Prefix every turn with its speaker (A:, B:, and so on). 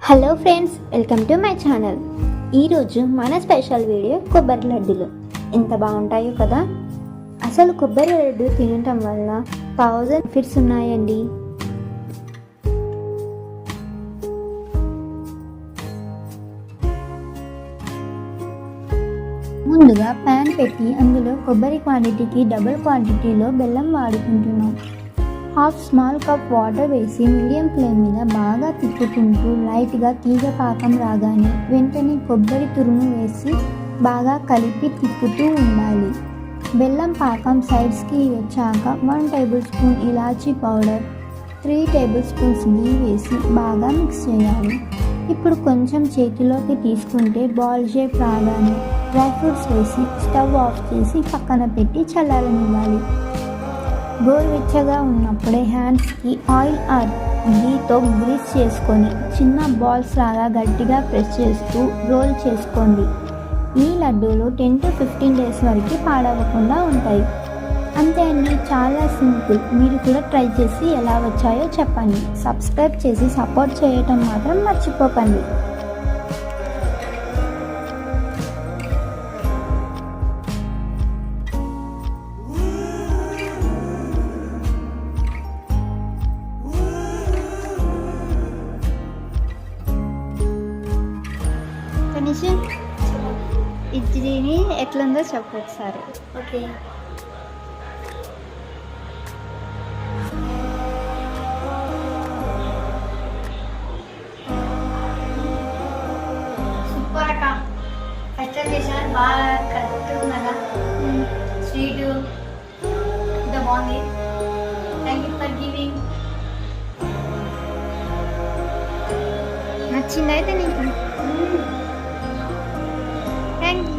A: Hello friends, welcome to my channel. ఈరోజు మన special video కొబ్బరి లడ్డూలు. ఎంత బాగుంటాయో కదా. అసలు కొబ్బరి లడ్డు తినటం వల్ల 1000 ఫిట్స్ ఉన్నాయండి. ముందుగా ప్యాన్ పెట్టి అందులో కొబ్బరి క్వాంటిటీకి డబుల్ క్వాంటిటీలో బెల్లం వాడుకుంటున్నాం. హాఫ్ స్మాల్ కప్ వాటర్ వేసి మీడియం ఫ్లేమ్ మీద బాగా తిప్పుకుంటూ లైట్గా తీగ పాకం రాగానే వెంటనే కొబ్బరి తురుము వేసి బాగా కలిపి తిప్పుతూ ఉండాలి. బెల్లం పాకం సైడ్స్కి వచ్చాక 1 టేబుల్ స్పూన్ ఇలాచీ పౌడర్, 3 టేబుల్ స్పూన్స్ గీ వేసి బాగా మిక్స్ చేయాలి. ఇప్పుడు కొంచెం చేతిలోకి తీసుకుంటే బాల్ షేప్ రాగానే డ్రై ఫ్రూట్స్ వేసి స్టవ్ ఆఫ్ చేసి పక్కన పెట్టి చల్లారనివ్వాలి. గోరువెచ్చగా ఉన్నప్పుడే హ్యాండ్స్కి ఆయిల్ ఆర్ గీతో గ్రీస్ చేసుకొని చిన్న బాల్స్ లాగా గట్టిగా ప్రెస్ చేస్తూ రోల్ చేసుకోండి. ఈ లడ్డూలు 10 to 15 డేస్ వరకు పాడవకుండా ఉంటాయి. అంతే అండి, చాలా సింపుల్. మీరు కూడా ట్రై చేసి ఎలా వచ్చాయో చెప్పండి. సబ్స్క్రైబ్ చేసి సపోర్ట్ చేయటం మాత్రం మర్చిపోకండి. కనీసం ఇది ఎట్లుందో చెప్పు ఒకసారి.
B: ఓకే, సూపర్ అక్క. కస్టర్డ్ చేశారు, బాగా కరెక్ట్ ఉన్నదా, స్వీటు ఇంత బాగుంది. Thank you for giving.
A: నచ్చిందైతే నీకు? Thank you.